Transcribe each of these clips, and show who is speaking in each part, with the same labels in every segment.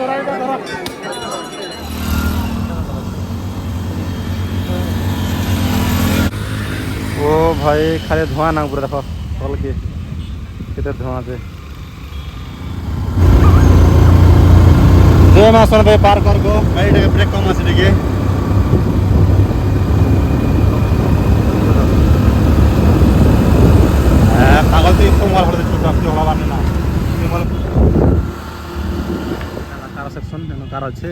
Speaker 1: ओ भाई खाली धुआं ना पूरा देखो कल के केते धुआं जे जे मासन भाई पार कर गो गाड़ी टे ब्रेक कम आसे टिके पागल तो इसको मार हरदे छोटा अपने होला बाने ना निमल कार सेक्शन एनो कार अछि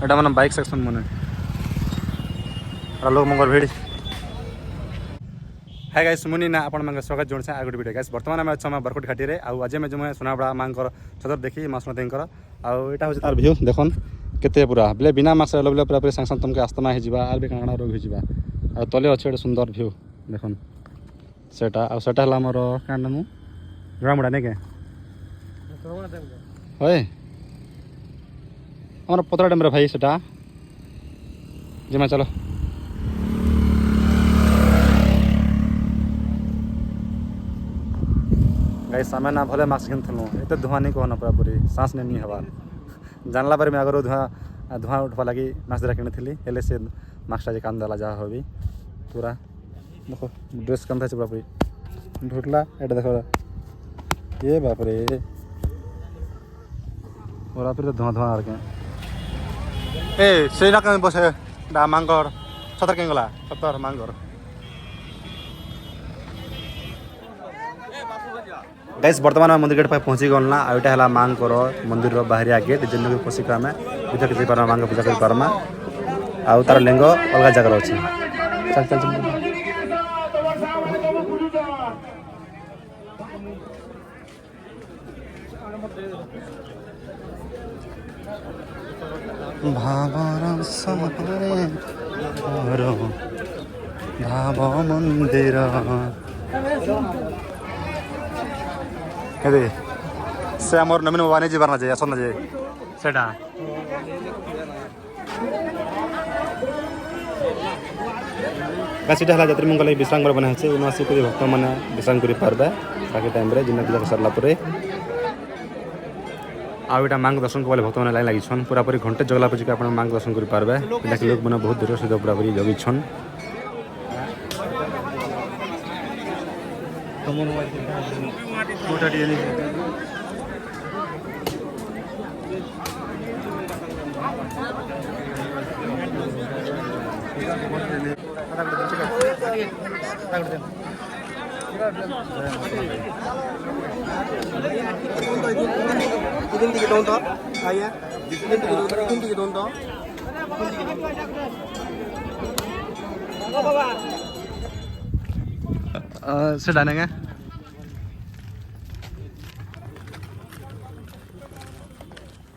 Speaker 1: एटा मन बाइक सेक्शन मने लोग मंगर भिड़ हाय गाइस मुनि ना आपण मंग स्वागत जोन से आगुड वीडियो गाइस वर्तमान में अच्छा बरकोट घाटी रे आ आज में जो सुनाबड़ा मांकर सदर देखी मासना देंकर आ एटा हो तार व्यू देखन केते पूरा बले बिना मास लबले पूरा पूरा सांसन तुमके आस्तमा हे जिबा आर बे काणा रोग हे जिबा आ तले अछि सुंदर व्यू देखन सेटा आ सेटा हला हमर कांडा मु ग्रामडा ने के होय हमर पतरा डम रे भाई सेटा जेमा चलो गाइस सामने ना भले मास्क किनथनु एते धुआं नहीं कहना पूरा पूरी सांस नहीं हवा जानला पर में अगर धुआं उठवा लगी मास्क जरा किनथली हेले से मास्क जे काम दला जा होबी पूरा देखो ड्रेस कंधा छ पूरा पूरी ढोटला एटा देखो ये बाप रे पूरा पूरी धुआं धुआं आर के ए सेना कम बसे डा मांगर छतर के गला छतर मांगर गाइस वर्तमान मंदिर गेट पर पहुंची गल ना आइटा हला मांग करो मंदिर रो बाहरिया गेट जिन के पसी का में भीतर के पारमा मांग पूजा कर पारमा आ तार लिंग अलग जगह अछि चल चल चल भावर सपरे रो भाव मंदिर कदे से हमर नमिन वाने जी बरना जे असना जे सेटा कासीटा हला जत्री मंगल विश्राम बना है उनसी को भक्त माने विश्राम करि पारबे बाकी टाइम रे जिन पूजा सरला परे आउटा मांग दर्शन को भक्त माने लाइन लागि छन पूरा पूरी घंटे जगला पछि के अपन मांग दर्शन करि पारबे लेकिन लोग माने बहुत दूर से पूरा पूरी जगी छन कमन कोटा डिनी से डालेंगे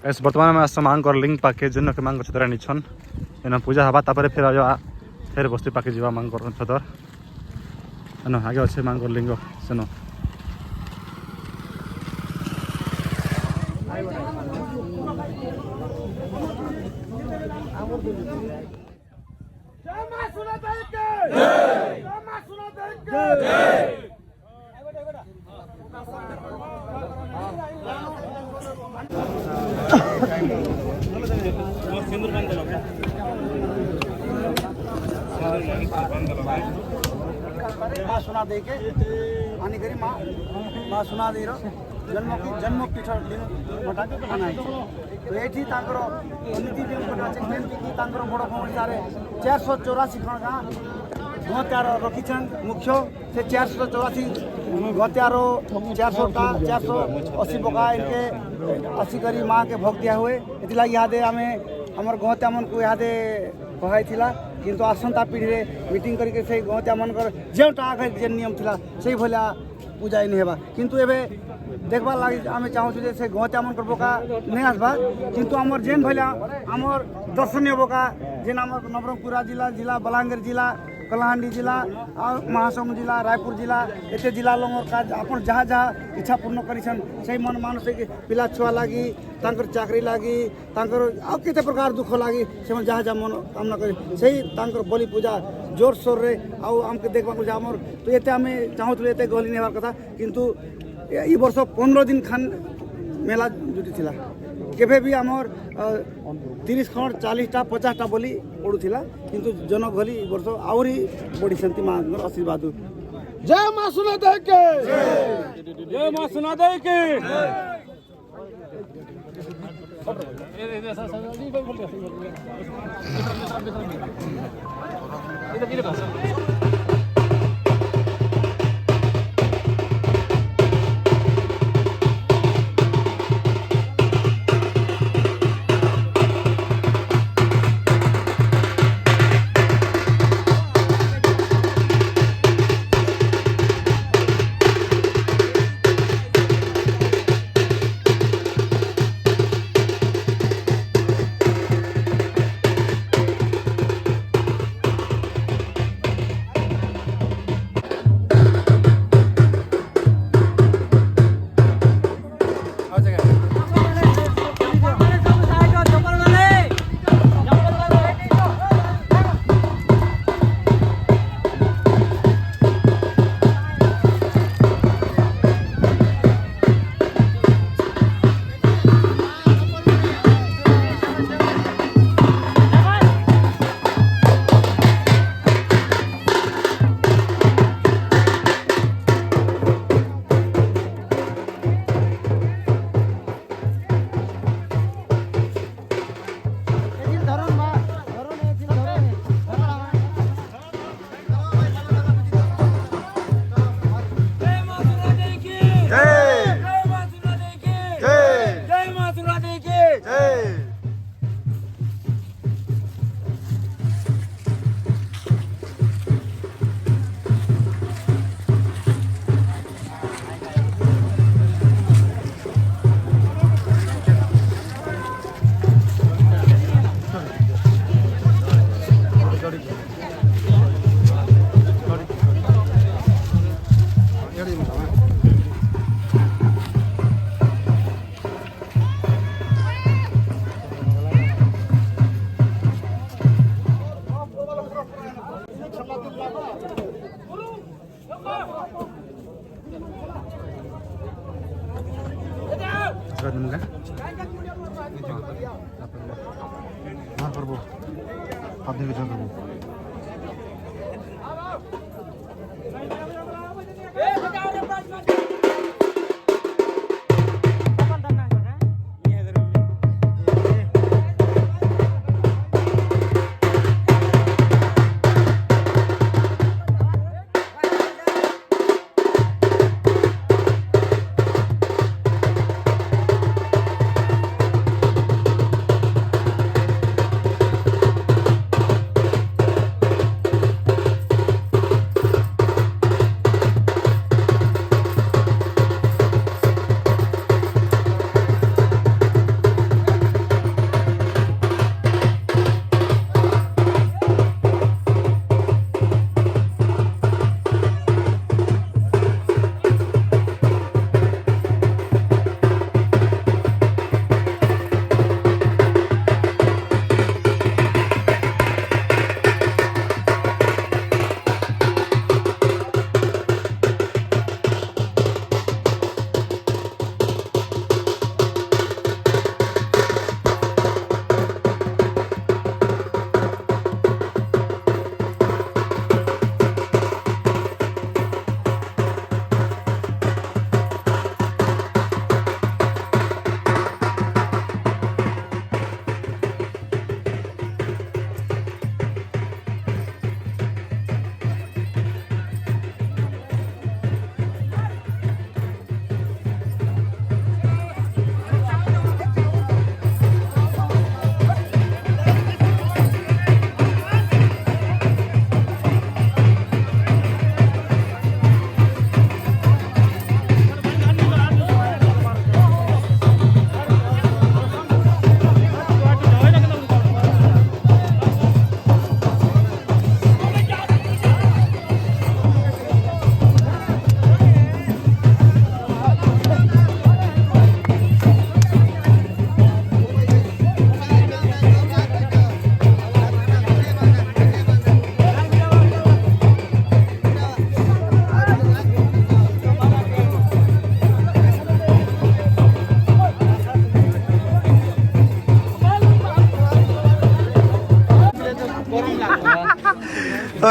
Speaker 1: इस वर्तमान में मांग कर लिंक पाके जन के मांग छतरा निछन एना पूजा हवा तापर फिर आ फिर बस्ती पाके जीवा मांग कर छतर एनो आगे अच्छे मांग कर लिंग सेनो जय मां सुना दे के जय मां सुना दे के सिंदूर बांध दलो मां सुना दे के आनी करी मां सुना दे रो जन्म पीठ मटा के खाना है तो एठी ताकर अनिति दिन को नाचे मेन की ताकर बड़ ओडिसा रे 484 खण गां गत्यार रखिछन मुख्य से 484 गत्यार 480 बका इनके 80 करी मां के भोग दिया हुए इतला याद आमे हमर गत्या मन को याद कहै थिला किंतु आसंता पीढ़ी रे मीटिंग करके से गत्या मन कर जेटा आगे जे नियम थिला सेही भला पूजा नहीं हेबा किंतु एबे देखबा लागि आमे चाहू जे से गत्या मन कर बोका नहीं आसबा किंतु हमर जेन भला हमर दर्शनीय बोका जेन हमर नवरंगपुर जिला बलांगीर जिला कलाहांडी जिला महासमुंद जिला रायपुर जिला एते जिला लोगों का अपन जहाँ जहाँ इच्छा पूर्ण करिछन सही मन मानसिक पिला छुआ लगी तांकर चाकरी लगी तांकर आ केते प्रकार दुख लगी से जहाँ जहाँ मन कामना करी सही तांकर बलि पूजा जोर शोर रे आउ हमके देखबा को जामर तो एते हमें चाहू तो एते गहली नेबार कथा किंतु ई वर्ष 15 दिन खान मेला जुटी थिला केबे भी आमर 30 खंड 40टा 50टा बोली पड़ूला किंतु जनक भली वर्ष आहरी बढ़ी माँ आशीर्वाद।
Speaker 2: जय मां सुना दे के जय मां सुना दे के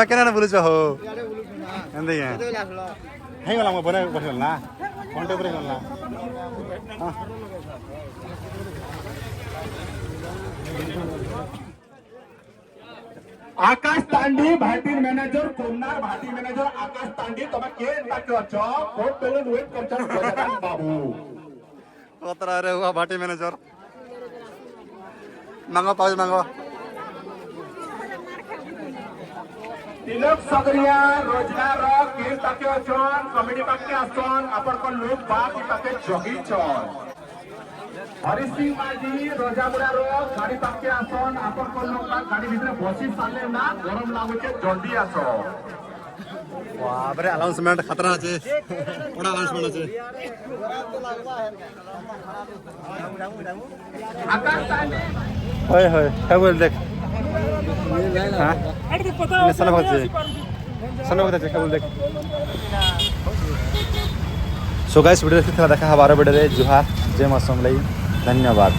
Speaker 3: ତୁମେ କେନେ ବୁଲୁଛ ହୋ ଏମିତି ହେଇଗଲା ମୋ ବନେ ବସିଗଲ ନା ଘଣ୍ଟେ ଉପରେ ଗଲା
Speaker 4: आकाश तांडी भाटी मैनेजर कुमार भाटी मैनेजर आकाश तांडी तमे के ताके अछ कोट पेले वेट करछन गजानन बाबू
Speaker 3: कतरा रे हुआ भाटी मैनेजर मांगो पाउज मांगो
Speaker 4: तिलक सगरिया रोजगार के ताके अछन कमिटी पाके आछन अपन को लोग बाकी ताके जगी छन हरि सिंह माझी रोजाबुड़ा रो गाड़ी पाके आछन अपन को लोग गाड़ी भीतर बसी साले ना गरम लागुचे जल्दी आछो
Speaker 3: बाप रे अनाउंसमेंट खतरा আছে बड़ा अनाउंसमेंट আছে
Speaker 4: आकाश तांडी
Speaker 3: ओए होए क्या बोल देख हां सना भगत क्या बोल देख सो गाइस वीडियो देखा हमारा वीडियो रे जुहार जय मां समलाई धन्यवाद।